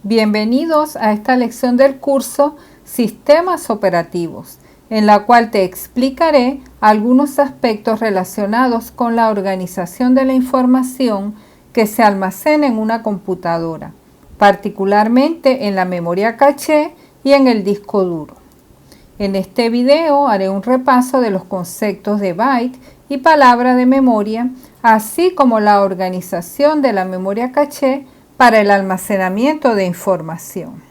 Bienvenidos a esta lección del curso Sistemas Operativos, en la cual te explicaré algunos aspectos relacionados con la organización de la información que se almacena en una computadora, particularmente en la memoria caché y en el disco duro. En este video haré un repaso de los conceptos de byte y palabra de memoria, así como la organización de la memoria caché para el almacenamiento de información.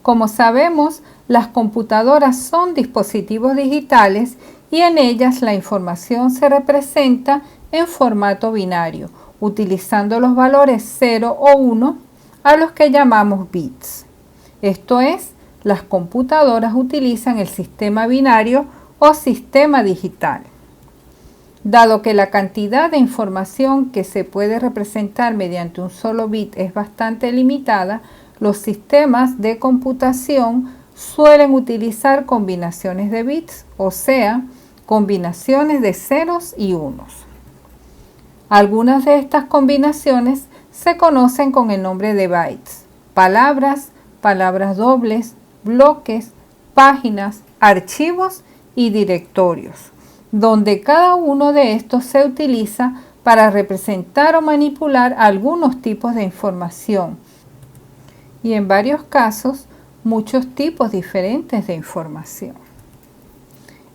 Como sabemos, las computadoras son dispositivos digitales y en ellas la información se representa en formato binario, utilizando los valores 0 o 1 a los que llamamos bits. Esto es, las computadoras utilizan el sistema binario o sistema digital. Dado que la cantidad de información que se puede representar mediante un solo bit es bastante limitada, los sistemas de computación suelen utilizar combinaciones de bits, o sea, combinaciones de ceros y unos. Algunas de estas combinaciones se conocen con el nombre de bytes: palabras, palabras dobles, bloques, páginas, archivos y directorios, donde cada uno de estos se utiliza para representar o manipular algunos tipos de información y en varios casos muchos tipos diferentes de información.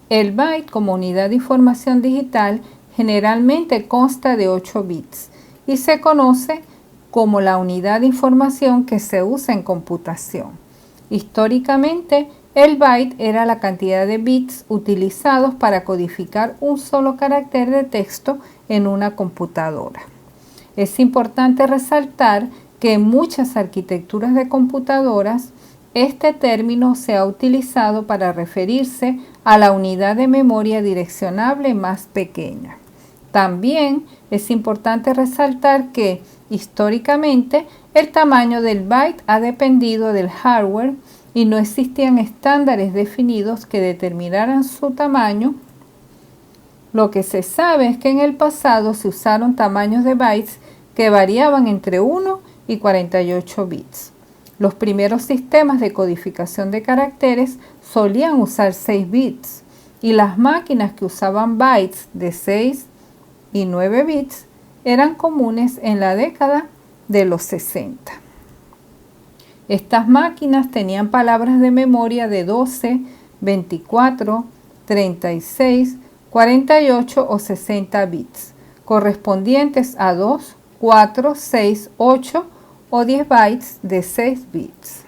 El byte como unidad de información digital generalmente consta de 8 bits y se conoce como la unidad de información que se usa en computación. Históricamente, el byte era la cantidad de bits utilizados para codificar un solo carácter de texto en una computadora. Es importante resaltar que en muchas arquitecturas de computadoras, este término se ha utilizado para referirse a la unidad de memoria direccionable más pequeña. También es importante resaltar que, históricamente, el tamaño del byte ha dependido del hardware y no existían estándares definidos que determinaran su tamaño. Lo que se sabe es que en el pasado se usaron tamaños de bytes que variaban entre 1 y 48 bits. Los primeros sistemas de codificación de caracteres solían usar 6 bits y las máquinas que usaban bytes de 6 y 9 bits eran comunes en la década de los 60. Estas máquinas tenían palabras de memoria de 12, 24, 36, 48 o 60 bits, correspondientes a 2, 4, 6, 8 o 10 bytes de 6 bits.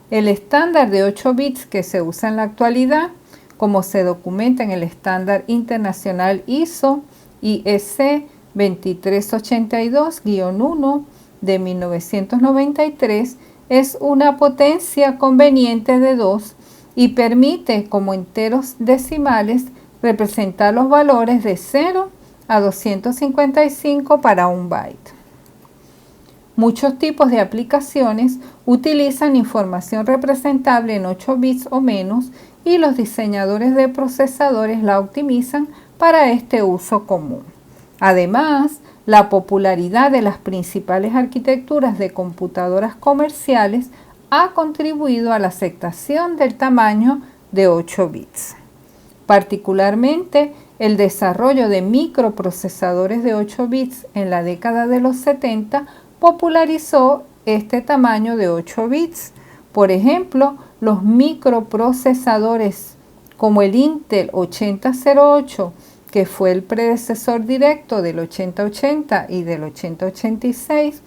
El estándar de 8 bits que se usa en la actualidad, como se documenta en el estándar internacional ISO IEC 2382-1 de 1993, es una potencia conveniente de 2 y permite como enteros decimales representar los valores de 0 a 255 para un byte. Muchos tipos de aplicaciones utilizan información representable en 8 bits o menos y los diseñadores de procesadores la optimizan para este uso común. Además, la popularidad de las principales arquitecturas de computadoras comerciales ha contribuido a la aceptación del tamaño de 8 bits. Particularmente, el desarrollo de microprocesadores de 8 bits en la década de los 70 popularizó este tamaño de 8 bits. Por ejemplo, los microprocesadores como el Intel 8008, que fue el predecesor directo del 8080 y del 8086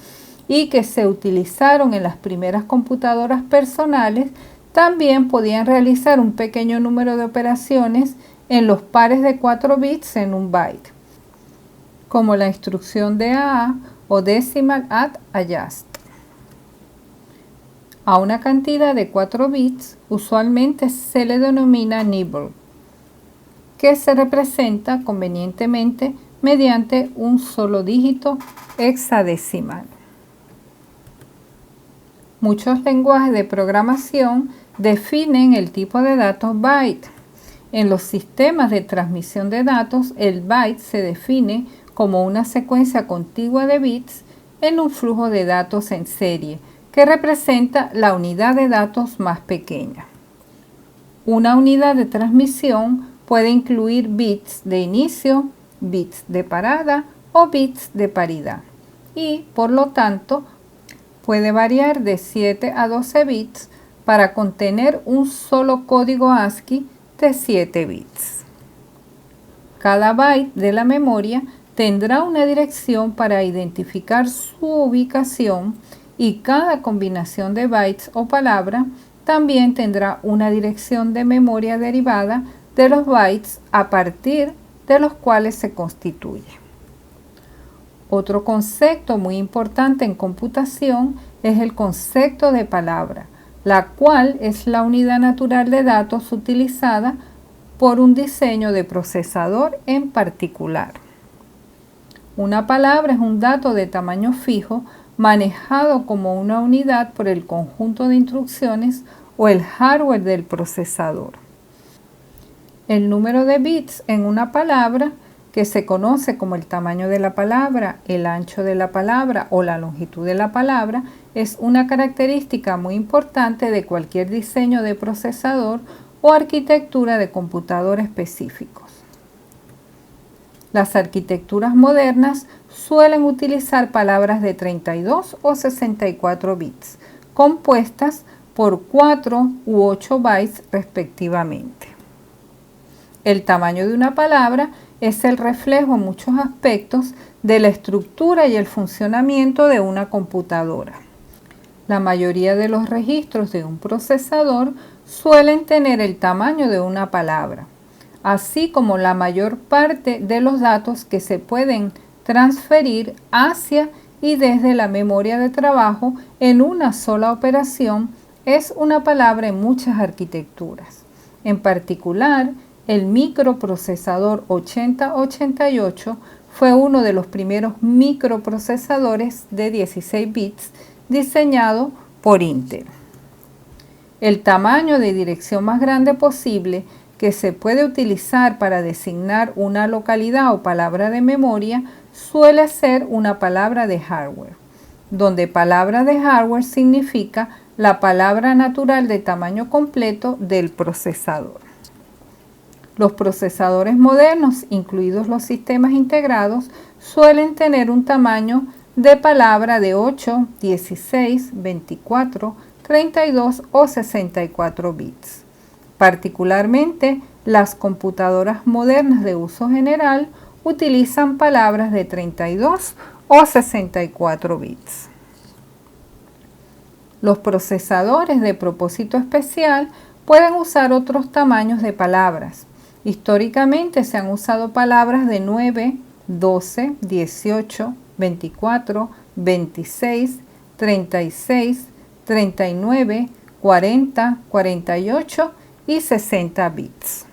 y que se utilizaron en las primeras computadoras personales, también podían realizar un pequeño número de operaciones en los pares de 4 bits en un byte, como la instrucción DAA o Decimal Add-Adjust. A una cantidad de 4 bits usualmente se le denomina nibble, que se representa convenientemente mediante un solo dígito hexadecimal. Muchos lenguajes de programación definen el tipo de datos byte. En los sistemas de transmisión de datos, el byte se define como una secuencia contigua de bits en un flujo de datos en serie, que representa la unidad de datos más pequeña. Una unidad de transmisión puede incluir bits de inicio, bits de parada o bits de paridad y, por lo tanto, puede variar de 7 a 12 bits para contener un solo código ASCII de 7 bits. Cada byte de la memoria tendrá una dirección para identificar su ubicación y cada combinación de bytes o palabra también tendrá una dirección de memoria derivada de los bytes a partir de los cuales se constituye. Otro concepto muy importante en computación es el concepto de palabra, la cual es la unidad natural de datos utilizada por un diseño de procesador en particular. Una palabra es un dato de tamaño fijo manejado como una unidad por el conjunto de instrucciones o el hardware del procesador. El número de bits en una palabra, que se conoce como el tamaño de la palabra, el ancho de la palabra o la longitud de la palabra, es una característica muy importante de cualquier diseño de procesador o arquitectura de computador específicos. Las arquitecturas modernas suelen utilizar palabras de 32 o 64 bits, compuestas por 4 u 8 bytes respectivamente. El tamaño de una palabra es el reflejo en muchos aspectos de la estructura y el funcionamiento de una computadora. La mayoría de los registros de un procesador suelen tener el tamaño de una palabra, así como la mayor parte de los datos que se pueden transferir hacia y desde la memoria de trabajo en una sola operación es una palabra en muchas arquitecturas. En particular, el microprocesador 8088 fue uno de los primeros microprocesadores de 16 bits diseñado por Intel. El tamaño de dirección más grande posible que se puede utilizar para designar una localidad o palabra de memoria suele ser una palabra de hardware, donde palabra de hardware significa la palabra natural de tamaño completo del procesador. Los procesadores modernos, incluidos los sistemas integrados, suelen tener un tamaño de palabra de 8, 16, 24, 32 o 64 bits. Particularmente, las computadoras modernas de uso general utilizan palabras de 32 o 64 bits. Los procesadores de propósito especial pueden usar otros tamaños de palabras. Históricamente se han usado palabras de 9, 12, 18, 24, 26, 36, 39, 40, 48 y 60 bits.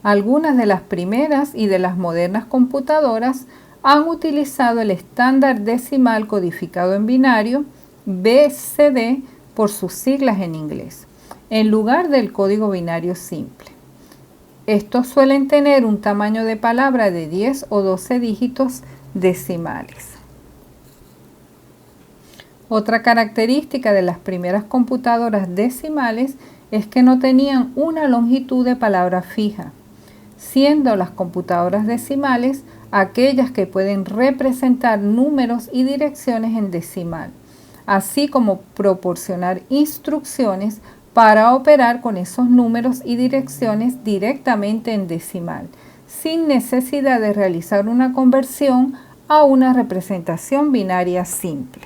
Algunas de las primeras y de las modernas computadoras han utilizado el estándar decimal codificado en binario, BCD por sus siglas en inglés, en lugar del código binario simple. Estos suelen tener un tamaño de palabra de 10 o 12 dígitos decimales. Otra característica de las primeras computadoras decimales es que no tenían una longitud de palabra fija, siendo las computadoras decimales aquellas que pueden representar números y direcciones en decimal, así como proporcionar instrucciones para operar con esos números y direcciones directamente en decimal, sin necesidad de realizar una conversión a una representación binaria simple.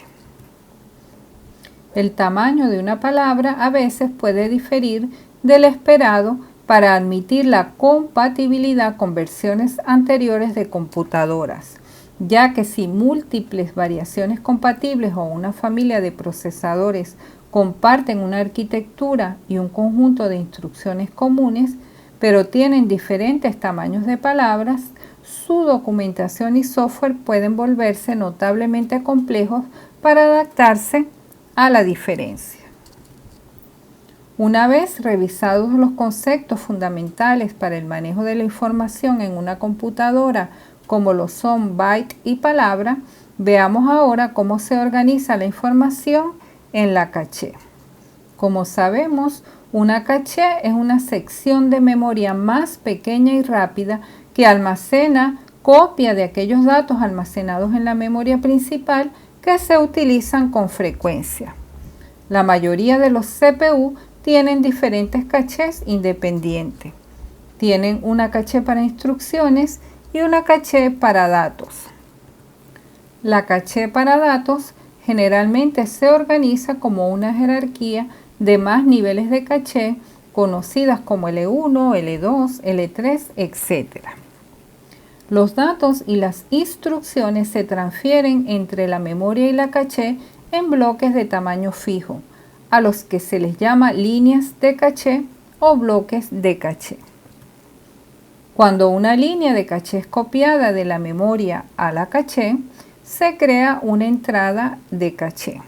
El tamaño de una palabra a veces puede diferir del esperado para admitir la compatibilidad con versiones anteriores de computadoras, ya que si múltiples variaciones compatibles o una familia de procesadores comparten una arquitectura y un conjunto de instrucciones comunes, pero tienen diferentes tamaños de palabras, su documentación y software pueden volverse notablemente complejos para adaptarse a la diferencia. Una vez revisados los conceptos fundamentales para el manejo de la información en una computadora, como lo son byte y palabra, Veamos ahora cómo se organiza la información en la caché. Como sabemos, una caché es una sección de memoria más pequeña y rápida que almacena copia de aquellos datos almacenados en la memoria principal que se utilizan con frecuencia. La mayoría de los CPU tienen diferentes cachés independientes. Tienen una caché para instrucciones y una caché para datos. La caché para datos generalmente se organiza como una jerarquía de más niveles de caché, conocidas como L1, L2, L3, etc. Los datos y las instrucciones se transfieren entre la memoria y la caché en bloques de tamaño fijo, a los que se les llama líneas de caché o bloques de caché. Cuando una línea de caché es copiada de la memoria a la caché, se crea una entrada de caché.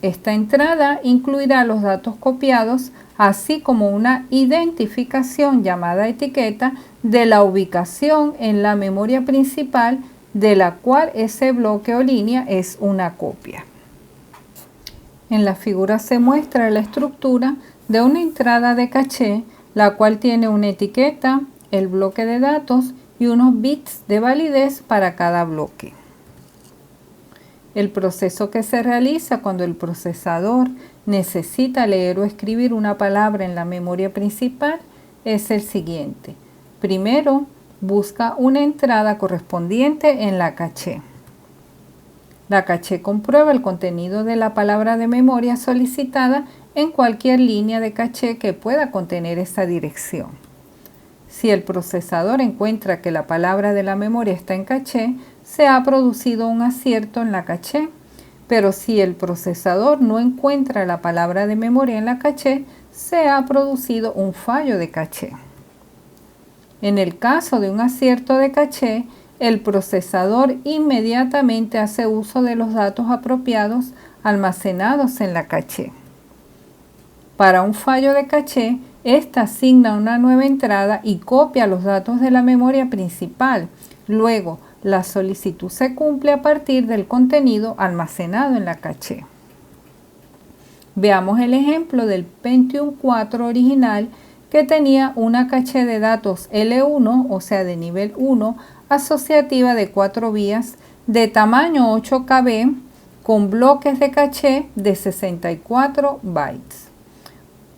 Esta entrada incluirá los datos copiados, así como una identificación llamada etiqueta de la ubicación en la memoria principal de la cual ese bloque o línea es una copia. En la figura se muestra la estructura de una entrada de caché, la cual tiene una etiqueta, el bloque de datos y unos bits de validez para cada bloque. El proceso que se realiza cuando el procesador necesita leer o escribir una palabra en la memoria principal es el siguiente. Primero, busca una entrada correspondiente en la caché. La caché comprueba el contenido de la palabra de memoria solicitada en cualquier línea de caché que pueda contener esa dirección. Si el procesador encuentra que la palabra de la memoria está en caché, se ha producido un acierto en la caché, pero si el procesador no encuentra la palabra de memoria en la caché, se ha producido un fallo de caché. En el caso de un acierto de caché, el procesador inmediatamente hace uso de los datos apropiados almacenados en la caché. Para un fallo de caché, esta asigna una nueva entrada y copia los datos de la memoria principal. Luego, la solicitud se cumple a partir del contenido almacenado en la caché. Veamos el ejemplo del Pentium 4 original que tenía una caché de datos L1, o sea de nivel 1, asociativa de 4 vías de tamaño 8 KB con bloques de caché de 64 bytes.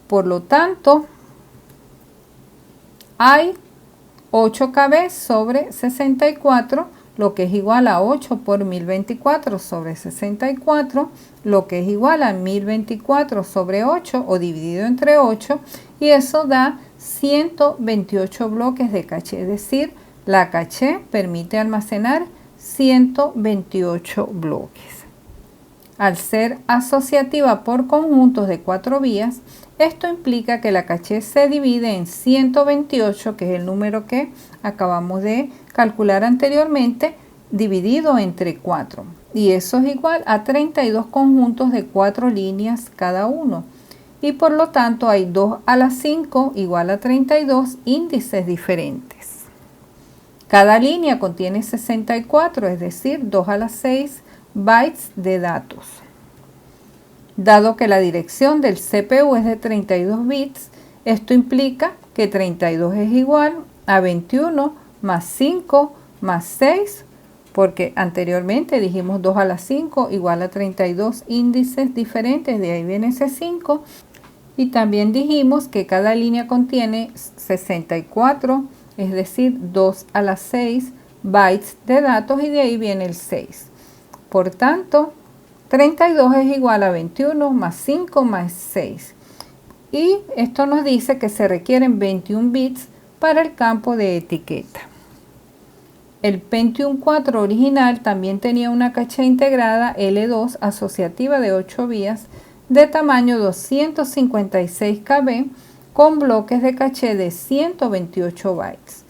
Por lo tanto, hay 8 KB sobre 64, lo que es igual a 8 por 1024 sobre 64, lo que es igual a 1024 sobre 8 o dividido entre 8, y eso da 128 bloques de caché, es decir, la caché permite almacenar 128 bloques. Al ser asociativa por conjuntos de 4 vías, esto implica que la caché se divide en 128, que es el número que acabamos de calcular anteriormente, dividido entre 4. Y eso es igual a 32 conjuntos de 4 líneas cada uno. Y por lo tanto hay 2 a la 5 igual a 32 índices diferentes. Cada línea contiene 64, es decir, 2 a la 6 bytes de datos. Dado que la dirección del CPU es de 32 bits, esto implica que 32 es igual a 21 más 5 más 6, porque anteriormente dijimos 2 a la 5 igual a 32 índices diferentes, de ahí viene ese 5. Y también dijimos que cada línea contiene 64, es decir, 2 a la 6 bytes de datos, y de ahí viene el 6. Por tanto, 32 es igual a 21 más 5 más 6. Y esto nos dice que se requieren 21 bits para el campo de etiqueta. El Pentium 4 original también tenía una caché integrada L2 asociativa de 8 vías de tamaño 256 KB con bloques de caché de 128 bytes.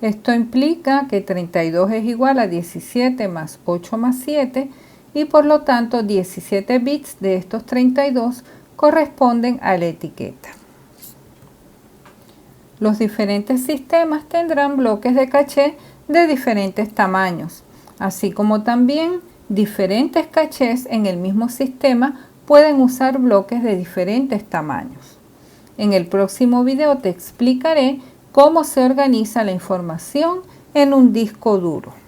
Esto implica que 32 es igual a 17 más 8 más 7, y por lo tanto 17 bits de estos 32 corresponden a la etiqueta. Los diferentes sistemas tendrán bloques de caché de diferentes tamaños. así como también diferentes cachés en el mismo sistema pueden usar bloques de diferentes tamaños. En el próximo video te explicaré cómo se organiza la información en un disco duro.